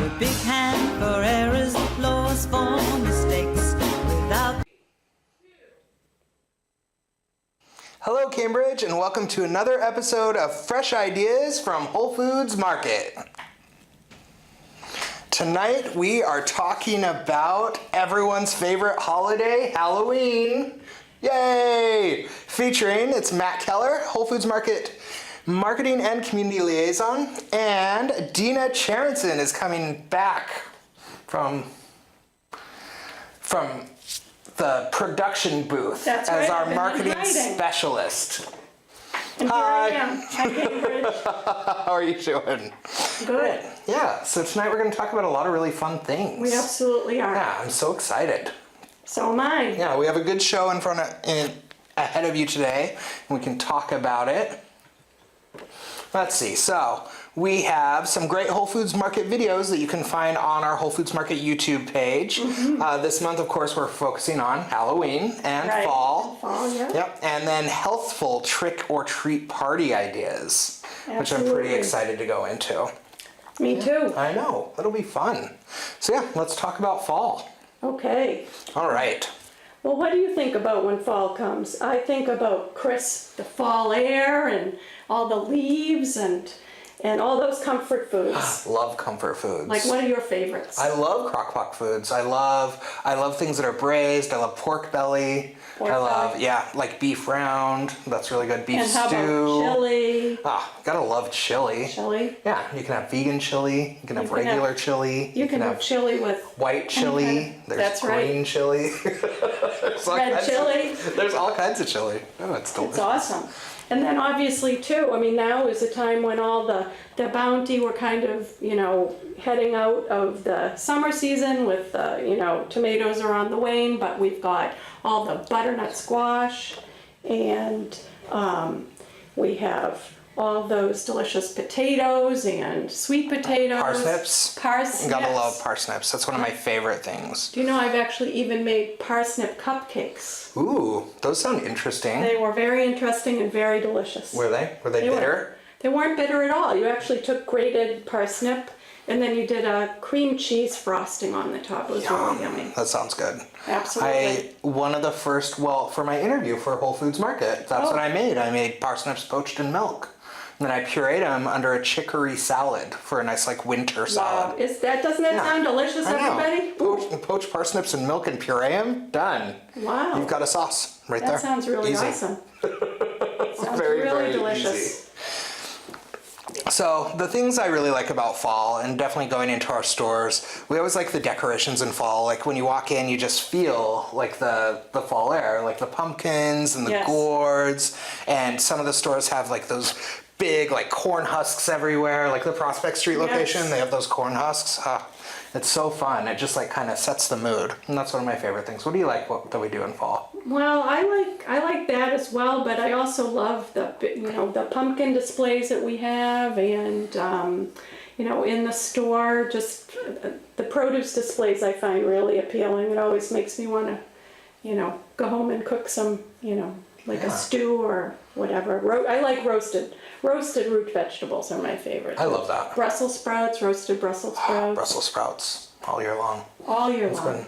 a big hand for errors, applause for mistakes. Without Hello Cambridge, and welcome to another episode of Fresh Ideas from Whole Foods Market. Tonight we are talking about everyone's favorite holiday, Halloween. Yay! Featuring, it's Matt Keller, Whole Foods Market Marketing and Community Liaison, and Dena Charenson is coming back from the production booth That's as right, our I've been marketing hiding. specialist. And Hi. here I am. Hi, Cambridge. How are you doing? Good. Yeah, so tonight we're going to talk about a lot of really fun things. We absolutely are. Yeah, I'm so excited. So am I. Yeah, we have a good show ahead of you today, and we can talk about it. Let's see, so we have some great Whole Foods Market videos that you can find on our Whole Foods Market YouTube page. This month, of course, we're focusing on Halloween and Right. fall. Fall, yeah. Yep, and then healthful trick or treat party ideas, which I'm pretty Absolutely. excited to go into. Me too. I know, that'll be fun. So yeah, let's talk about fall. Okay. All right. Well, what do you think about when fall comes? I think about crisp, the fall air, and all the leaves, and all those comfort foods. Love comfort foods. Like, what are your favorites? I love crock-pot foods. I love things that are braised. I love pork belly. Pork I love, belly. yeah, like beef round. That's really good. Beef and how stew. about chili? Ah, gotta love chili. Chili? Yeah, you can have vegan chili. You can have You can regular have- chili. You can have chili with white chili. Okay. There's That's right. green chili. There's all red kinds of- chili. There's all kinds of chili. Oh, it's delicious. It's awesome. And then obviously too, I mean, now is a time when all the bounty, we're kind of, heading out of the summer season with, tomatoes are on the wane, but we've got all the butternut squash, and we have all those delicious potatoes and sweet potatoes. Parsnips. Parsnips. Gotta love parsnips. That's one of my favorite things. Do you know I've actually even made parsnip cupcakes? Ooh, those sound interesting. They were very interesting and very delicious. Were they? Were they They were. bitter? They weren't bitter at all. You actually took grated parsnip and then you did a cream cheese frosting on the top. It was really yummy. That sounds good. Absolutely. One of the first, for my interview for Whole Foods Market, that's what I made. I made parsnips poached in milk. And then I pureed them under a chicory salad for a nice winter salad. Wow. Doesn't that sound delicious, I know. everybody? Poach parsnips in milk and puree them, done. Wow. You've got a sauce right there. That sounds really Easy. awesome. Sounds Very, really very delicious. easy. So the things I really like about fall, and definitely going into our stores, we always like the decorations in fall. Like when you walk in, you just feel like the fall air, like the pumpkins and the Yes. gourds, and some of the stores have those big corn husks everywhere, like the Prospect Street location. Yes. They have those corn husks. It's so fun. It just kind of sets the mood, and that's one of my favorite things. What do you like that we do in fall? Well, I like that as well, but I also love the pumpkin displays that we have, and in the store, just the produce displays I find really appealing. It always makes me want to, go home and cook some, a stew or whatever. I like roasted root vegetables are my favorite. I love that. Brussels sprouts, roasted Brussels sprouts. Brussels sprouts all year long. All year It's long. good.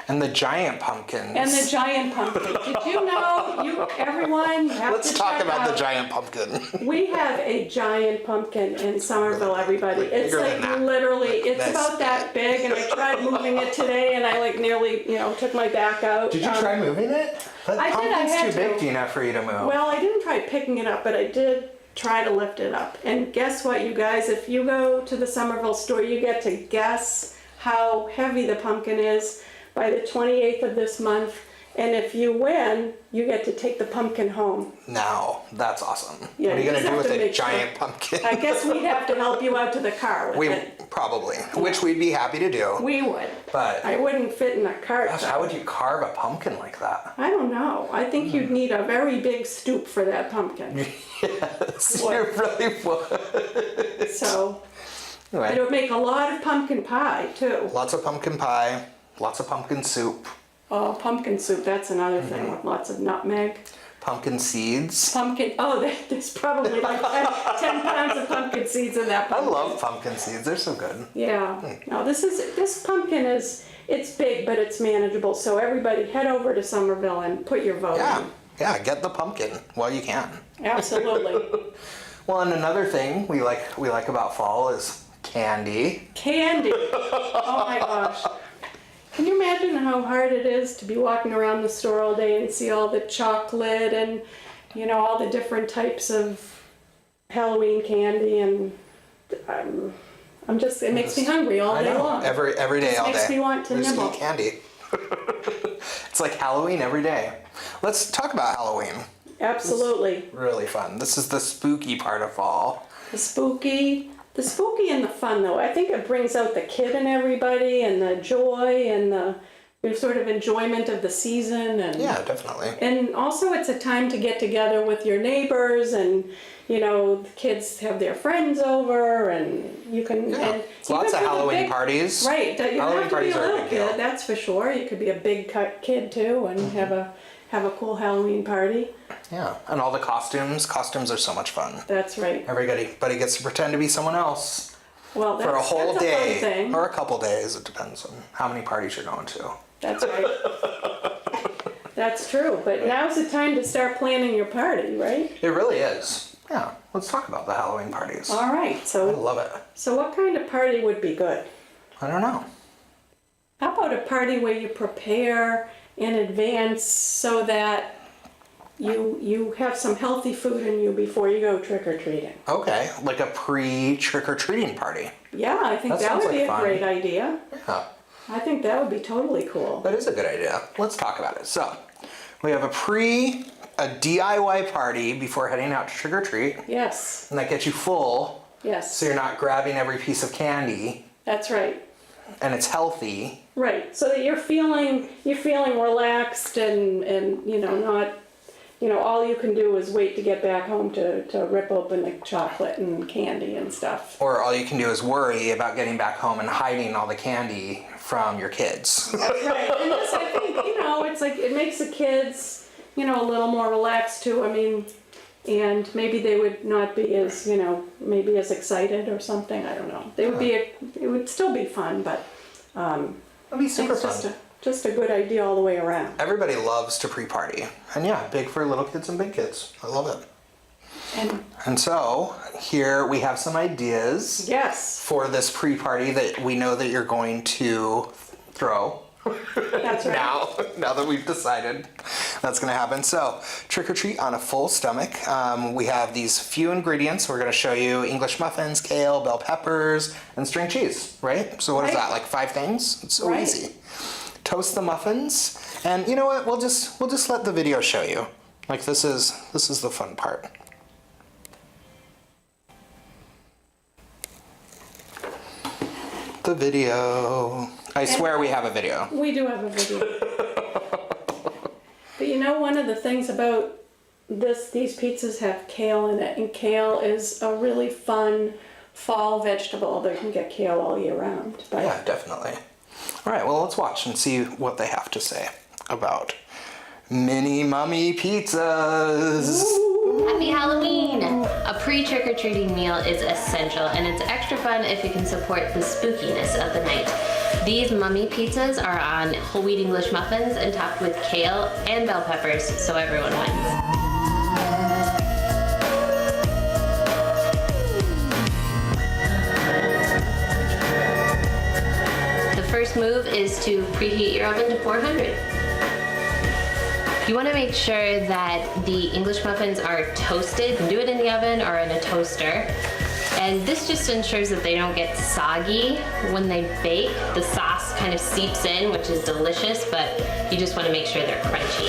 And the giant pumpkins. And the giant pumpkin. Did you know, everyone, you have Let's to talk check about out. the giant pumpkin. We have a giant pumpkin in Somerville, everybody. It's bigger than that. literally, it's this. about that big, and I tried moving it today, and I nearly, took my back out. Did you try moving it? That I did, I pumpkin's had too big, to. Dena, for you to move. Well, I didn't try picking it up, but I did try to lift it up. And guess what, you guys? If you go to the Somerville store, you get to guess how heavy the pumpkin is by the 28th of this month. And if you win, you get to take the pumpkin home. Now, that's awesome. Yeah, what are you you going to just do have with to a make giant pumpkin? I guess we'd have to help you out to the car with it. Probably, which we'd be happy to do. We would. But I wouldn't fit in a cart. gosh, though. how would you carve a pumpkin like that? I don't know. I think you'd need a very big stoop for that pumpkin. Yes, What? you really would. So it Anyway, would make a lot of pumpkin pie too. lots of pumpkin pie, lots of pumpkin soup. Oh, pumpkin soup, that's another thing with lots of nutmeg. pumpkin seeds. Pumpkin, there's probably like 10 pounds of pumpkin seeds in that I pumpkin. love pumpkin seeds. They're so good. Yeah. No, this pumpkin it's big, but it's manageable. So everybody head over to Somerville and put your vote Yeah. in. Yeah, get the pumpkin while you can. Absolutely. Well, and another thing we like about fall is candy. Candy. Oh my gosh. Can you imagine how hard it is to be walking around the store all day and see all the chocolate and, all the different types of Halloween candy, and it makes me hungry all day long. Every day, all day. Makes me want to Just nibble. eat candy. It's like Halloween every day. Let's talk about Halloween. Absolutely. Really fun. This is the spooky part of fall. The spooky and the fun, though. I think it brings out the kid in everybody, and the joy, and the sort of enjoyment of the season. And Yeah, definitely. And also it's a time to get together with your neighbors, and the kids have their friends over, and you can... Yeah. And Lots of Halloween parties. Right. You don't Halloween have to be parties a are a little big deal. kid, that's for sure. You could be a big kid, too, and have a cool Halloween party. Yeah, and all the costumes. Costumes are so much fun. That's right. Everybody gets to pretend to be someone else Well, for a whole that's day. a fun thing. Or a couple days. It depends on how many parties you're going to. That's right. That's true. But now's the time to start planning your party, right? It really is. Yeah, let's talk about the Halloween parties. All right. I So love it. what kind of party would be good? I don't know. How about a party where you prepare in advance so that you have some healthy food in you before you go trick-or-treating? Okay, like a pre-trick-or-treating party. Yeah, I think That that sounds would be like a fun. great idea. Yeah, I think that would be totally cool. that is a good idea. Let's talk about it. So, we have a DIY party before heading out to trick-or-treat, Yes. and that gets you full, Yes. so you're not grabbing every piece of candy, That's right. and it's healthy. Right. So that you're feeling relaxed and not all you can do is wait to get back home to rip open the chocolate and candy and stuff. Or all you can do is worry about getting back home and hiding all the candy from your kids. That's right. And this, I think, it's like it makes the kids, a little more relaxed too. I mean, and maybe they would not be as, maybe as excited or something. I don't know. It would still be fun, but It'd be super it's fun. just a good idea all the way around. Everybody loves to pre-party. And yeah, big for little kids and big kids. I love it. And so, here we have some ideas Yes, for this pre-party that we know that you're going to throw. that's right. Now that we've decided that's going to happen. So, trick or treat on a full stomach. We have these few ingredients. We're going to show you English muffins, kale, bell peppers, and string cheese, right? So what is Right. that, like 5 things? It's so Right. easy. Toast the muffins, and you know what? We'll just let the video show you. Like this is the fun part. The video. I swear we have a video. We do have a video. But one of the things about these pizzas have kale in it, and kale is a really fun fall vegetable. They can get kale all year round. But Yeah, definitely. All right, well, let's watch and see what they have to say about mini mummy pizzas. Happy Halloween! A pre-trick-or-treating meal is essential, and it's extra fun if you can support the spookiness of the night. These mummy pizzas are on whole wheat English muffins and topped with kale and bell peppers, so everyone wins. The first move is to preheat your oven to 400. You want to make sure that the English muffins are toasted. You can do it in the oven or in a toaster. And this just ensures that they don't get soggy when they bake. The sauce kind of seeps in, which is delicious, but you just want to make sure they're crunchy.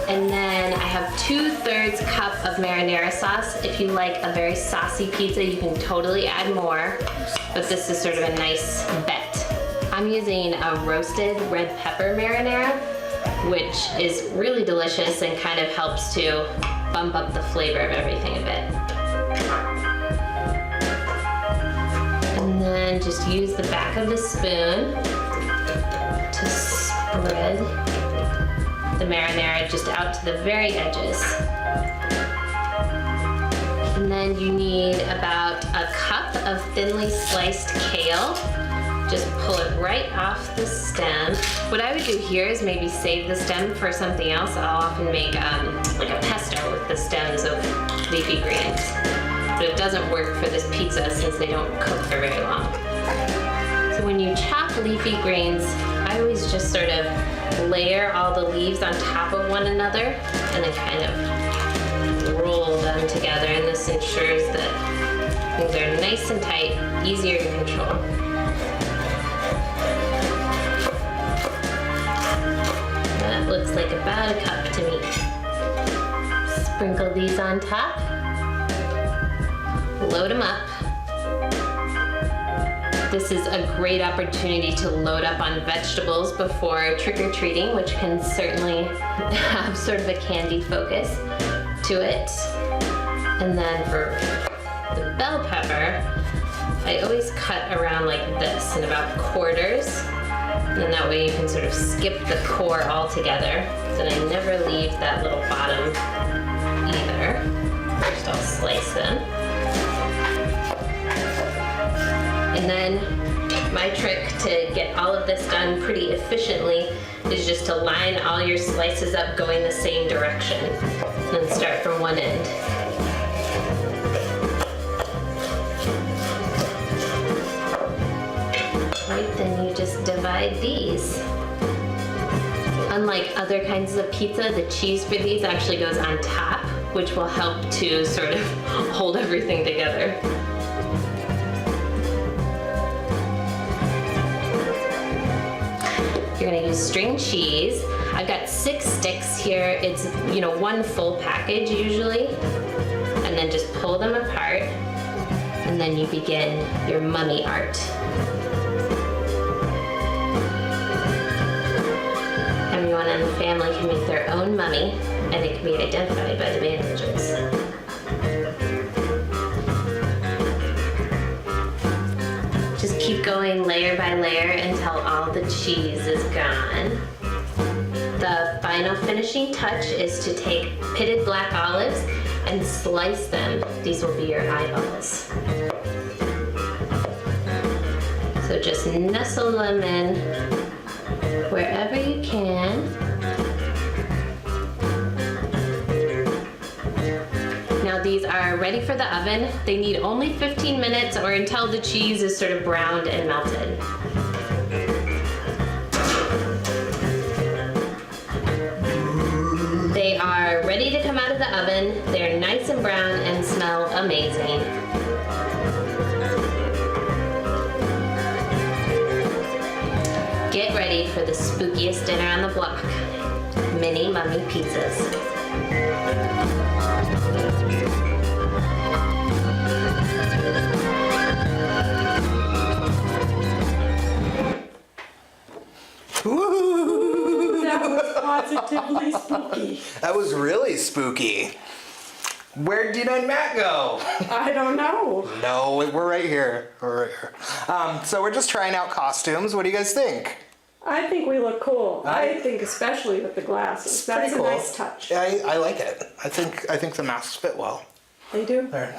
And then I have 2/3 cup of marinara sauce. If you like a very saucy pizza, you can totally add more, but this is sort of a nice bet. I'm using a roasted red pepper marinara, which is really delicious and kind of helps to bump up the flavor of everything a bit. And then just use the back of the spoon to spread the marinara just out to the very edges. And then you need about a cup of thinly sliced kale. Just pull it right off the stem. What I would do here is maybe save the stem for something else. I'll often make like a pesto with the stems of leafy greens. But it doesn't work for this pizza since they don't cook for very long. So when you chop leafy greens, I always just sort of layer all the leaves on top of one another and then kind of roll them together, and this ensures that things are nice and tight, easier to control. That looks like about a cup to me. Sprinkle these on top, load them up. This is a great opportunity to load up on vegetables before trick-or-treating, which can certainly have sort of a candy focus to it. And then for the bell pepper, I always cut around like this in about quarters. And that way you can sort of skip the core altogether. So I never leave that little bottom either. First I'll slice them. And then my trick to get all of this done pretty efficiently is just to line all your slices up going the same direction. And then start from one end. Right, then you just divide these. Unlike other kinds of pizza, the cheese for these actually goes on top, which will help to sort of hold everything together. You're gonna use string cheese. I've got 6 sticks here. It's, one full package usually. And then just pull them apart. And then you begin your mummy art. Everyone in the family can make their own mummy, and it can be identified by the bandages. Just keep going layer by layer until all the cheese is gone. The final finishing touch is to take pitted black olives and slice them. These will be your eyeballs. So just nestle them in wherever you can. Now these are ready for the oven. They need only 15 minutes or until the cheese is sort of browned and melted. They are ready to come out of the oven. They're nice and brown and smell amazing. Get ready for the spookiest dinner on the block. Mini mummy pizzas. Woo! That was positively spooky. That was really spooky. Where'd Dena and Matt go? I don't know. No, we're right here. We're right here. So we're just trying out costumes. What do you guys think? I think we look cool. I- I think especially with the glasses. That's a Pretty cool. nice touch. I like it. I think the masks fit well. They do. There.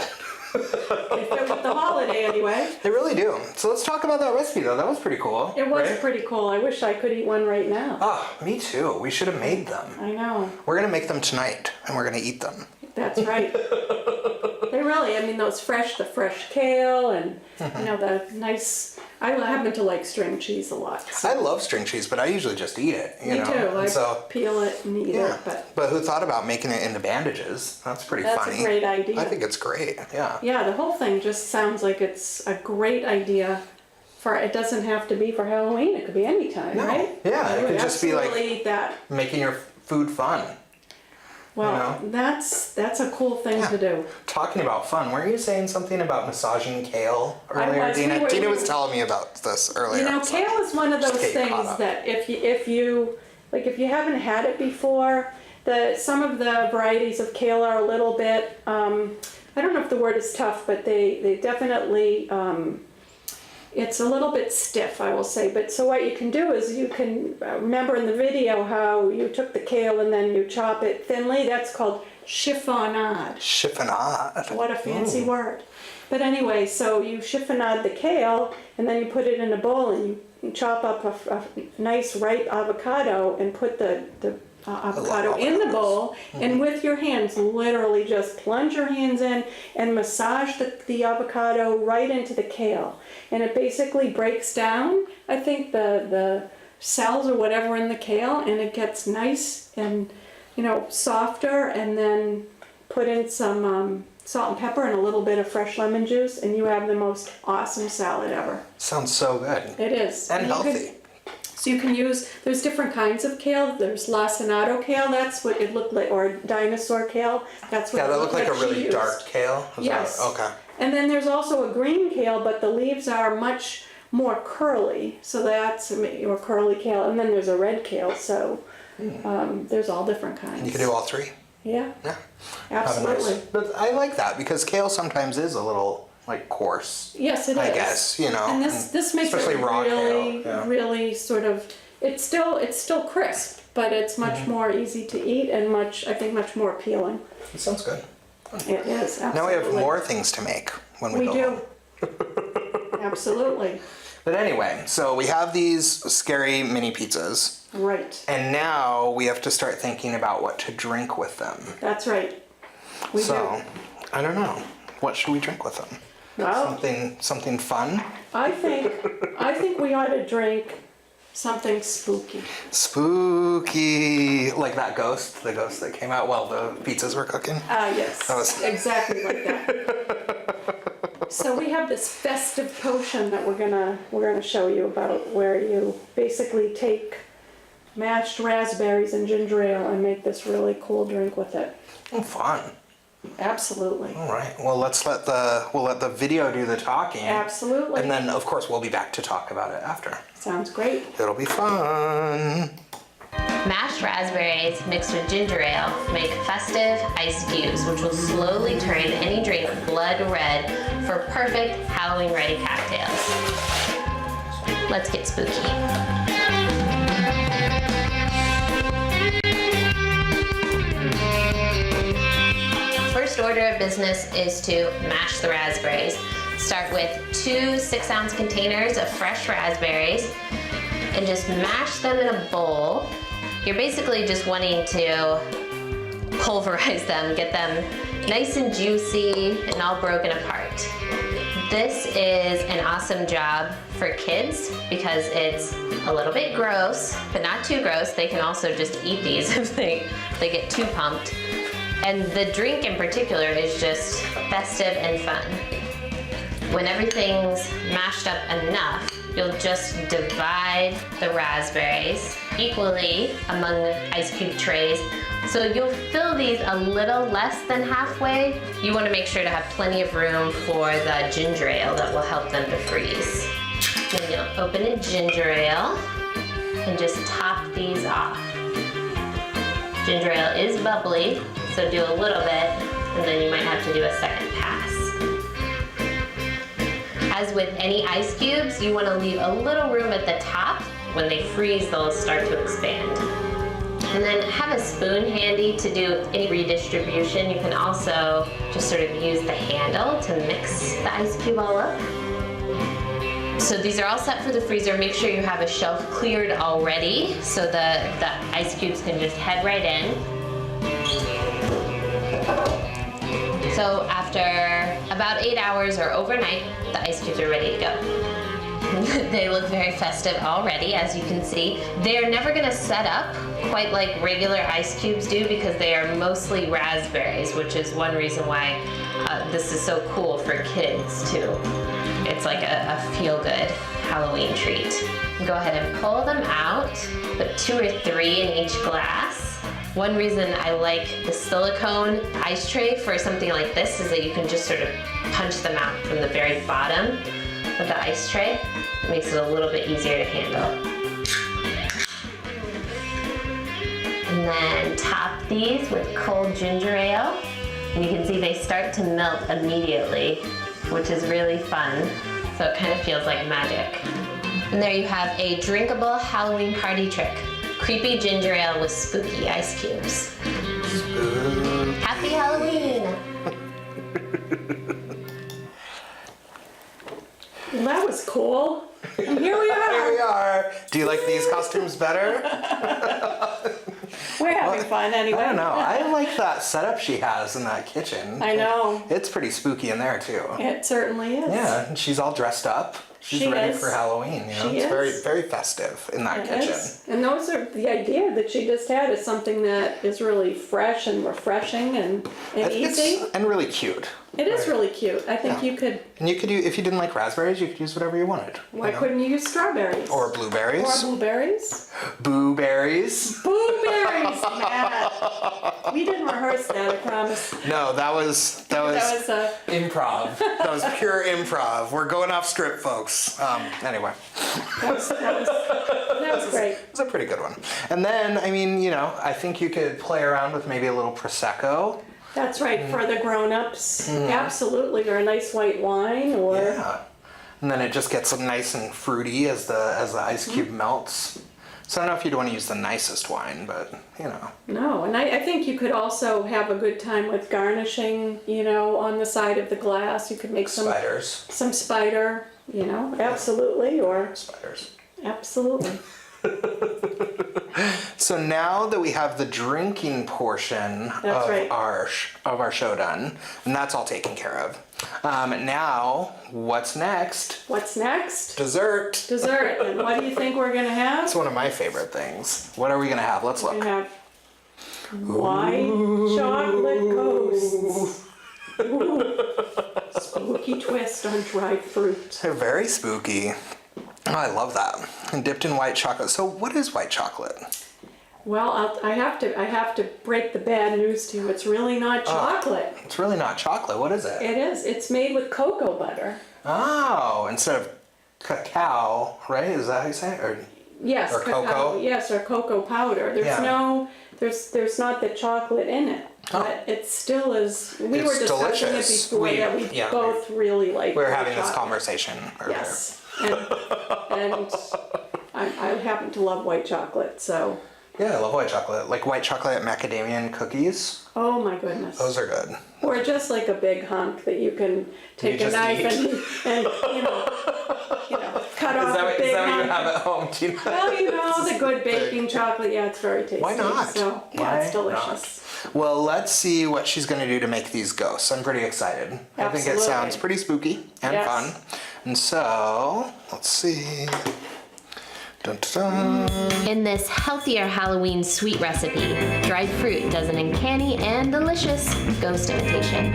They fit with the holiday anyway. They really do. So let's talk about that recipe though. That was pretty cool. It was right? pretty cool. I wish I could eat one right now. Oh, me too. We should have made them. I know. We're gonna make them tonight, and we're gonna eat them. That's right. They really, the fresh kale and, the nice, I happen to like string cheese a lot. So. I love string cheese, but I usually just eat it. You Me know? too. I So peel it and eat yeah. it. But who thought about making it into bandages? That's pretty That's funny. a great idea. I think it's great. Yeah. Yeah, the whole thing just sounds like it's a great idea. It doesn't have to be for Halloween. It could be any time, No. right? Yeah, I it would could just be like absolutely eat that. making your food fun. Well, that's a cool thing to do. Talking about fun, weren't you saying something about massaging kale earlier, was. Dena? We were- Dena was telling me about this earlier. so- Kale is one of Just those get caught things up. that if you haven't had it before, some of the varieties of kale are a little bit, I don't know if the word is tough, but they definitely it's a little bit stiff, I will say. But so what you can do is you can, remember in the video how you took the kale and then you chop it thinly? That's called chiffonade. Chiffonade. What a fancy word. But anyway, so you chiffonade the kale and then you put it in a bowl and you chop up a nice ripe avocado and put the avocado in the bowl, and with your hands, literally just plunge your hands in and massage the avocado right into the kale. And it basically breaks down, I think, the cells or whatever in the kale, and it gets nice and, you know, softer, and then put in some salt and pepper and a little bit of fresh lemon juice, and you have the most awesome salad ever. Sounds so good. It is. And healthy. So you can use, there's different kinds of kale. There's lacinato kale, that's what it looked like, or dinosaur kale. That's what Yeah, it that looked like a she really used. dark kale. Is Yes. that, okay. And then there's also a green kale, but the leaves are much more curly. So that's or curly kale. And then there's a red kale. So there's all different kinds. You can do all three. Yeah. Yeah. Absolutely. Nice. But I like that because kale sometimes is a little like coarse. Yes, it is. I guess, you know. And this makes especially it raw really, kale. Yeah. really sort of. It's still crisp, but it's much more easy to eat and I think much more appealing. It sounds good. It is, absolutely. Now we have more things to make when we go do. home. Absolutely. But anyway, so we have these scary mini pizzas. Right. And now we have to start thinking about what to drink with them. That's right. We So, do. I don't know. What should we drink with them? Well, Something fun? I think we ought to drink something spooky. Spooky. Like that ghost, the ghost that came out while the pizzas were cooking. Yes. That was- Exactly like that. So we have this festive potion that we're gonna show you about, where you basically take mashed raspberries and ginger ale and make this really cool drink with it. Oh, fun. Absolutely. All right. Well, we'll let the video do the talking. Absolutely. And then, of course, we'll be back to talk about it after. Sounds great. It'll be fun. Mashed raspberries mixed with ginger ale make festive ice cubes, which will slowly turn any drink blood red for perfect Halloween-ready cocktails. Let's get spooky. First order of business is to mash the raspberries. Start with 2 6-ounce containers of fresh raspberries and just mash them in a bowl. You're basically just wanting to pulverize them, get them nice and juicy and all broken apart. This is an awesome job for kids because it's a little bit gross, but not too gross. They can also just eat these if they get too pumped. And the drink in particular is just festive and fun. When everything's mashed up enough, you'll just divide the raspberries equally among the ice cube trays. So you'll fill these a little less than halfway. You want to make sure to have plenty of room for the ginger ale that will help them to freeze. Then you'll open a ginger ale and just top these off. Ginger ale is bubbly, so do a little bit, and then you might have to do a second pass. As with any ice cubes, you want to leave a little room at the top. When they freeze, they'll start to expand. And then have a spoon handy to do any redistribution. You can also just sort of use the handle to mix the ice cube all up. So these are all set for the freezer. Make sure you have a shelf cleared already so the ice cubes can just head right in. So after about 8 hours or overnight, the ice cubes are ready to go. They look very festive already, as you can see. They are never gonna set up quite like regular ice cubes do because they are mostly raspberries, which is one reason why this is so cool for kids too. It's like a feel-good Halloween treat. Go ahead and pull them out, put 2 or 3 in each glass. One reason I like the silicone ice tray for something like this is that you can just sort of punch them out from the very bottom of the ice tray. It makes it a little bit easier to handle. And then top these with cold ginger ale. And you can see they start to melt immediately, which is really fun. so it kind of feels like magic. And there you have a drinkable Halloween party trick. Creepy ginger ale with spooky ice cubes. Happy Halloween! Well, that was cool. And here we Here we are. are. Do you like these costumes better? We're having fun anyway. I don't know. I like that setup she has in that kitchen. I know. It's pretty spooky in there too. It certainly is. Yeah, and she's all dressed up. She's She ready is. for Halloween. You know, She it's very, is. very festive in that It kitchen. is. And those are the idea that she just had is something that is really fresh and refreshing and easy. And really cute. It is really cute. I think Yeah. you could. And you could do, if you didn't like raspberries, you could use whatever you wanted. Why you know? couldn't you use strawberries? Or blueberries. Or blueberries? Boo-berries. Blueberries, Matt. We didn't rehearse that, I promise. No, that was That was improv. That was pure improv. We're going off script, folks. Anyway, that was great. it's a pretty good one. And then, I mean, you know, I think you could play around with maybe a little prosecco. That's right, for the grown-ups. Absolutely, or a nice white wine, or Yeah. And then it just gets nice and fruity as the ice cube melts. So I don't know if you'd want to use the nicest wine, but you know. no. And I think you could also have a good time with garnishing, you know, on the side of the glass. You could make Spiders. some spider, you know, absolutely, or Spiders. absolutely. So now that we have the drinking portion That's of right. our show done, and that's all taken care of. Now, what's next? What's next? Dessert. Dessert. And what do you think we're gonna have? It's one of my favorite things. What are we gonna have? Let's We're look. gonna have white chocolate ghosts. Ooh. Spooky twist on dried fruit. They're very spooky. Oh, I love that. And dipped in white chocolate. So what is white chocolate? Well, I have to break the bad news to you. It's really not chocolate. It's really not chocolate. What is it? It is. It's made with cocoa butter. Oh, instead of cacao, right? Is that how you say it? Or Yes, Or cacao. cocoa? Yes, or cocoa powder. There's Yeah. there's not the chocolate in it, but it still is. We It's were discussing delicious. it before We- that we yeah, both really like. we were white having this chocolate. conversation earlier. Yes, and I happen to love white chocolate, so. Yeah, I love white chocolate. Like white chocolate macadamia cookies. Oh my goodness. Those are good. Or just like a big hunk that you can take a just knife eat. and cut off a big hunk. at home? Do you know? Well, you know, the good baking chocolate, yeah, it's very tasty. Why not? So, yeah, Why it's delicious. not? Well, let's see what she's going to do to make these ghosts. I'm pretty excited. I think it Absolutely. sounds pretty spooky and Yes. fun. And so, let's see. Dun, dun, dun. In this healthier Halloween sweet recipe, dried fruit does an uncanny and delicious ghost imitation.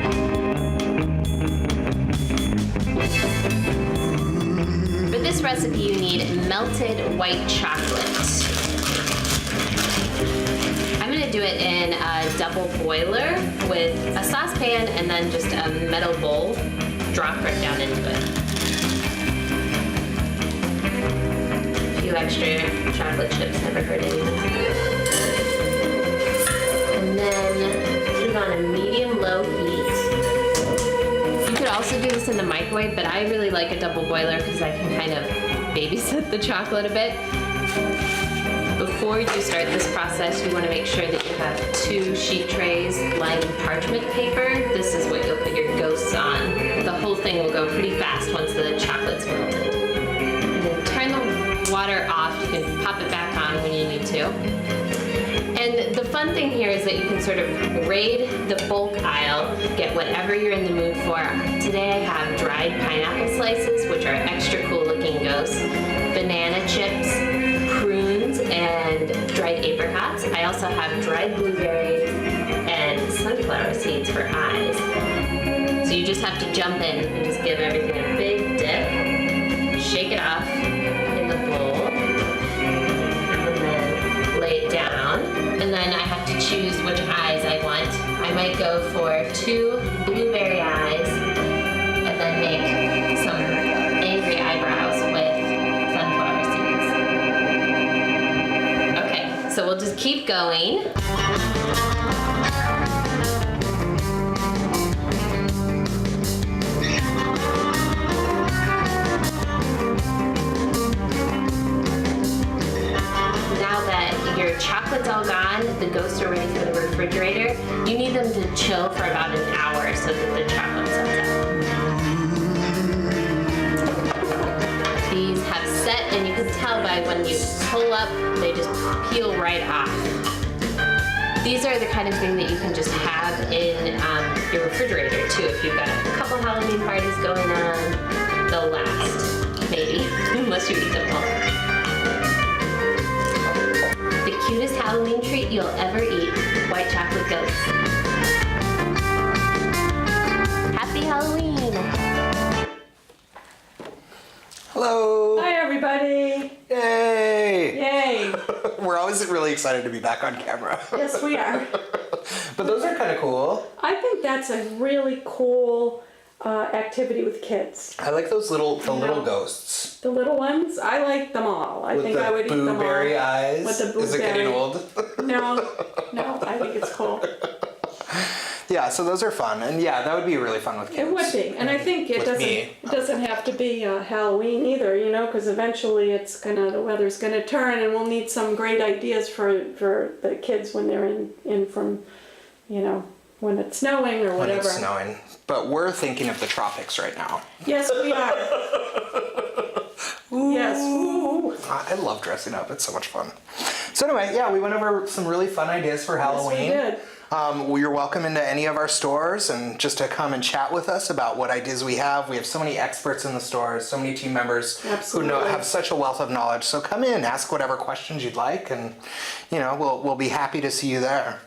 For this recipe, you need melted white chocolate. I'm gonna do it in a double boiler with a saucepan and then just a metal bowl. Drop right down into it. A few extra chocolate chips never hurt anyone. And then put it on a medium-low heat. You could also do this in the microwave, but I really like a double boiler because I can kind of babysit the chocolate a bit. Before you start this process, you want to make sure that you have 2 sheet trays lined with parchment paper. This is what you'll put your ghosts on. The whole thing will go pretty fast once the chocolate's melted. And then turn the water off. You can pop it back on when you need to. And the fun thing here is that you can sort of raid the bulk aisle, get whatever you're in the mood for. Today I have dried pineapple slices, which are extra cool looking ghosts, banana chips, prunes, and dried apricots. I also have dried blueberries and sunflower seeds for eyes. So you just have to jump in and just give everything a big dip, shake it off in the bowl, and then lay it down. And then I have to choose which eyes I want. I might go for 2 blueberry eyes and then make some angry eyebrows with sunflower seeds. Okay, so we'll just keep going. so that the chocolate sets out. These have set, and you can tell by when you pull up, they just peel right off. These are the kind of thing that you can just have in your refrigerator too. If you've got a couple Halloween parties going on, they'll last, maybe, unless you eat them all. The cutest Halloween treat you'll ever eat, white chocolate ghosts. Happy Halloween! Hello. Hi, everybody. Yay. Yay. We're always really excited to be back on camera. Yes, we are. But those are kind of cool. I think that's a really cool activity with kids. I like those little ghosts. The little ones, I like them all. I With think the I would eat them all. blueberry eyes. With the Is it getting blueberry. old? No, I think it's cool. Yeah, so those are fun, and yeah, that would be really fun with kids. It would be, and I think it With me. doesn't have to be Halloween either, you know, because eventually the weather's gonna turn, and we'll need some great ideas for the kids when they're in from, you know, when it's snowing or When whatever. it's snowing. But we're thinking of the tropics right now. Yes, we are. Yes. Ooh. I love dressing up. It's so much fun. So anyway, yeah, we went over some really fun ideas for Halloween. Yes, we did. You're welcome into any of our stores and just to come and chat with us about what ideas we have. We have so many experts in the stores, so many team members Absolutely. who have such a wealth of knowledge. So come in, ask whatever questions you'd like, and you know we'll be happy to see you there.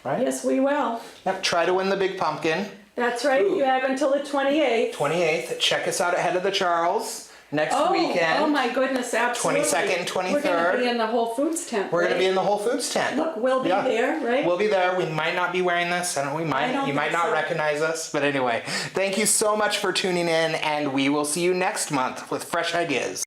Right? Yes, we will. Yep. Try to win the big pumpkin. That's right. Ooh. You have until the 28th. 28th. Check us out at Head of the Charles next Oh weekend. my goodness, absolutely. 22nd and 23rd. We're going to be in the Whole Foods tent. We're going right? to be in the Whole Foods tent. Look, we'll be there, right? We'll be there. We might not be wearing this, and you might think not so. recognize us. But anyway, thank you so much for tuning in, and we will see you next month with fresh ideas.